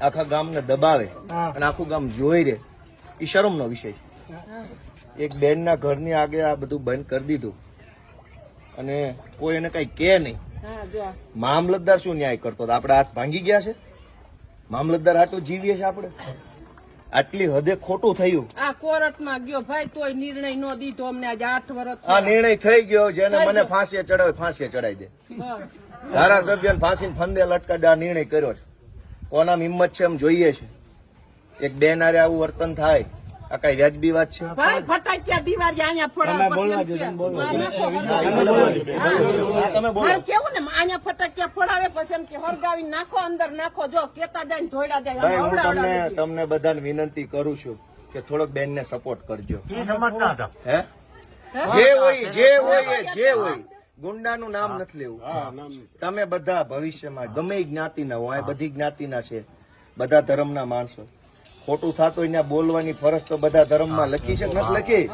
આખા ગામને દબાવે અને આખું ગામ જોઈ રહે, એ શરમનો વિષય છે. એક બેનના ઘરની આગે આ બધું બંધ કરી દીધું અને કોઈ એને કઈ કે નહીં. મામલતદાર શું ન્યાય કરતો હતો? આપડે હાથ ભાંગી ગયા છે? મામલતદાર હાટું જીવીએ છે આપણે? આટલી હદે ખોટું થયું. આ કોર્ટમાં ગયો ભાઈ, તોય નિર્ણય નો દીધો અમને. આજે 8 વર્ષ આ નિર્ણય થઈ ગયો. જેને મને ફાંસીએ ચડાવે ફાંસીએ ચડાવી દે. ધારાસભ્યને ફાંસીને ફંદે લટકાડે આ નિર્ણય કર્યો છે. કોના હિંમત છે એમ જોઈએ છે. એક બેન હારે આવું વર્તન થાય, આ કઈ વ્યાજબી વાત છે? ભાઈ ફટાકિયા દિવાળી અહીંયા ફોડાવે કેવું ને, અહીંયા ફટાકિયા ફોડાવે પછી એમ કે હરગાવી નાખો, અંદર નાખો. જો કેતા જાય ને ધોઈડા જાય. તમને બધાને વિનંતી કરું છું કે થોડોક બેન ને સપોર્ટ કરજો. હે જે હોય ગુંડાનું નામ નથી લેવું. તમે બધા ભવિષ્યમાં ગમે જ્ઞાતિના હોય, બધી જ્ઞાતિના છે, બધા ધર્મના માણસો. ખોટું થતું હોય બોલવાની ફરજ તો બધા ધર્મમાં લખી છે કે નથી લખી?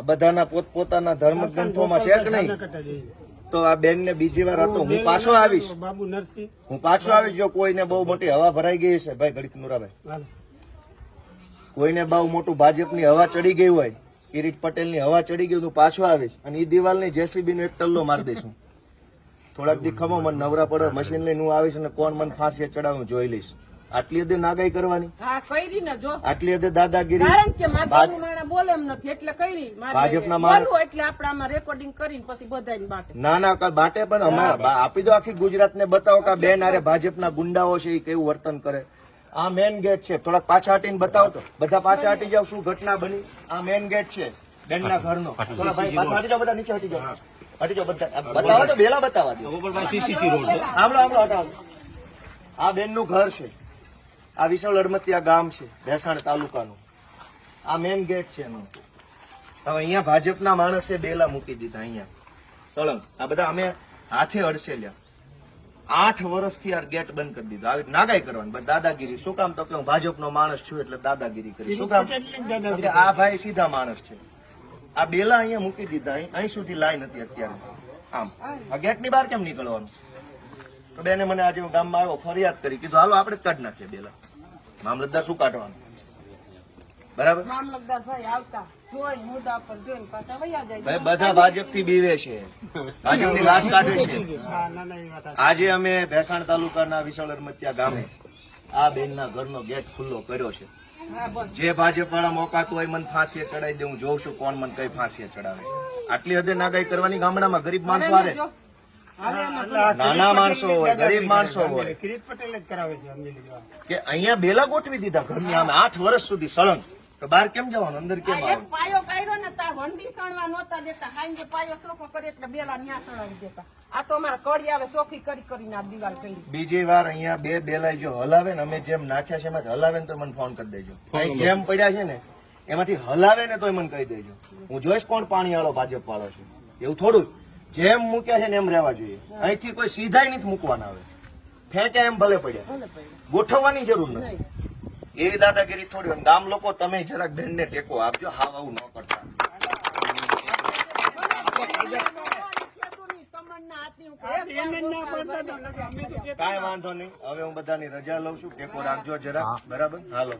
બધાના પોતપોતાના ધર્મ ગ્રંથોમાં છે કે નહીં? તો આ બેન ને બીજી વાર હતો, હું પાછો આવીશ. જો કોઈને બહુ મોટી હવા ભરાઈ ગઈ છે, ભાઈ ઘડીક નુરાભાઈ, કોઈને બહુ મોટું ભાજપની હવા ચડી ગઈ હોય, કિરીટ પટેલની હવા ચડી ગઈ, હું પાછો આવીશ અને એ દિવાલની જેસીબી નો એક ટલ્લો મારી દઈશું. થોડાક દી ખમો, મને નવરા પડે મશીન લઈને હું આવીશ અને કોણ મને ફાંસી ચડાવું જોઈ લઈશ. આટલી હદે નાગાઈ કરવાની, આટલી હદે દાદાગીરી. બોલે એમ નથી એટલે કરી ભાજપના માણસ એટલે આપણામાં રેકોર્ડિંગ કરીને પછી બધાને બાટે. ના બાટે પણ અમારા આપી દો. આખી ગુજરાતને બતાવો કે બેન આરે ભાજપના ગુંડાઓ છે એ કેવું વર્તન કરે. આ મેન ગેટ છે, થોડાક પાછા હટીને બતાવો તો. બધા પાછા હટી જાવ, શું ઘટના બની. આ મેન ગેટ છે બેનના ઘરનો. પાછા હટી જાવ, બધા નીચે હટી જાવ. હટી જાવ બધા, બતાવો તો બેલા બતાવવા દો. આ બેનનું ઘર છે. આ વિશાળ અડમતિયા ગામ છે, ભેસાણ તાલુકાનું. આ મેન ગેટ છે એનો. હવે અહીંયા ભાજપના માણસે બેલા મૂકી દીધા અહીંયા સળંગ. આ બધા અમે હાથે અડસેલ્યા. 8 વર્ષથી આ ગેટ બંધ કરી દીધો. આવી નાગાઈ કરવાની, બસ દાદાગીરી. શું કામ? તો કે હું ભાજપનો માણસ છું એટલે દાદાગીરી કરી. શું કામ? આ ભાઈ સીધા માણસ છે. આ બેલા અહીંયા મૂકી દીધા. અહીં સુધી લાઈન હતી અત્યારે. આમ આ ગેટ ની બહાર કેમ નીકળવાનું? તો બેને મને આજે હું ગામમાં આવ્યો, ફરિયાદ કરી, કીધું હાલો આપણે જ કાઢી નાખીએ બેલા. મામલતદાર શું કાઢવાનું? બરાબર. મામલતદાર ભાઈ આવતા જોઈ મુદ્દા પર જોઈને પાછા વયા જાય. ભાઈ બધા ભાજપ થી બીવે છે, ભાજપની લાશ કાઢે છે. આજે અમે ભેસાણ તાલુકાના વિશાળ અડમતિયા ગામે આ બેનના ઘરનો ગેટ ખુલ્લો કર્યો છે. જે ભાજપ વાળા મોકાતું હોય મને ફાંસીએ ચડાવી દે. હું જોઉં છું કોણ મને કઈ ફાંસીએ ચડાવે. આટલી હદે નાગાઈ કરવાની ગામડામાં ગરીબ માણસો હારે. નાના માણસો હોય, ગરીબ માણસો હોય. કિરીટ પટેલ જ કરાવે છે કે અહીંયા બેલા ગોઠવી દીધા ઘરની આમે 8 વર્ષ સુધી સળંગ. તો બહાર કેમ જવાનું? અંદર કેમ આવવાનું? પાયો કાઢ્યો ને તાર વંડી સણવા નહોતા દેતા. હાંજે પાયો ચોખ્ખો કરે એટલે બેલા ન્યા સણાવી દેતા. આ તો અમારા કડી આવે ચોખ્ખી કરીને આ દિવાલ કરી. બીજી વાર અહીંયા બે બેલાઈ જો હલાવે ને, અમે જેમ નાખ્યા છે એમાંથી હલાવે ને તો મને ફોન કરી દેજો. અહીં જેમ પડ્યા છે ને એમાંથી હલાવે ને તો મને કહી દેજો. હું જોઈશ કોણ પાણી વાળો ભાજપ વાળો છે. એવું થોડું જેમ મૂક્યા છે ને એમ રહેવા જોઈએ. અહીંથી કોઈ સીધાઈ નથી મૂકવાના. આવે ફેંકે એમ ભલે પડ્યા, ગોઠવવાની જરૂર નથી. એવી દાદાગીરી થોડી હોય. ગામ લોકો તમે જરાક બેનને ટેકો આપજો. હાવ આવું ન કરતા. કાંઈ વાંધો નહીં. હવે હું બધાની રજા લઉં છું. ટેકો રાખજો જરા. બરાબર. હાલો.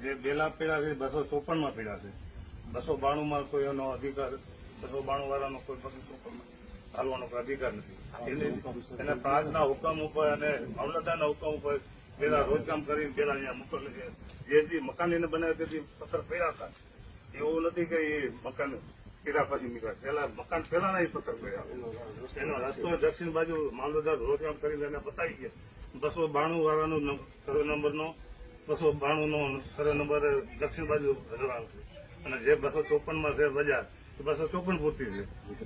જે બેલા પીડા છે 254 માં પીડા છે. 292 માં કોઈ એનો અધિકાર, 292 વાળાનો કોઈ 254 ચાલવાનો અધિકાર નથી. એને પ્રાંતના હુકમ ઉપર અને મામલતદારના હુકમ ઉપર પેલા રોજકામ કરીને પેલા અહીંયા મોકલે છે. જે મકાન એને બનાવે તેથી પથ્થર પડ્યા હતા. એવું નથી કે એ મકાન પીડા પછી નીકળ્યા. પેલા મકાન પેલાના જ પથ્થર પડ્યા. એનો રસ્તો દક્ષિણ બાજુ મામલતદાર રોજકામ કરીને એને બતાવી ગયા. 292 વાળાનો સર્વે નંબરનો 292 નો સર્વે નંબર દક્ષિણ બાજુ રહેવાનું છે. અને જે 254 માં છે બજાર 254 પૂરતી છે.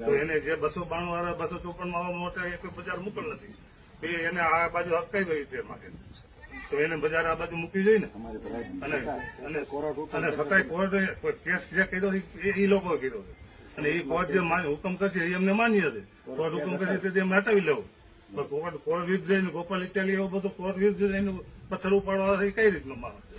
તો એને જે 292 વાળા 254 માં આવવા માટે કોઈ બજાર મૂકેલ નથી. એને આ બાજુ હકાઈ ગઈ છે માટે. તો એને બજાર આ બાજુ મૂકવી જોઈએ ને. અને સતાય કોર્ટ કેસ જે કીધો એ લોકો કીધો છે. અને એ કોર્ટ જે હુકમ કરશે એ અમને માન્ય છે. કોર્ટ હુકમ કરશે તે એમને હટાવી લેવું. કોર્ટ વિરુદ્ધ જઈને ગોપાલ ઇટાલી એવું બધું કોર્ટ વિરુદ્ધ જઈને પથ્થર ઉપાડવા એ કઈ રીતનું માણસ છે.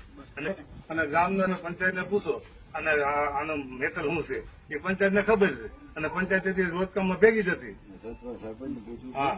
અને ગામને પંચાયતને પૂછો અને આનો મેટલ શું છે એ પંચાયતને ખબર છે અને પંચાયત રોજ કામમાં ભેગી જ હતી. હા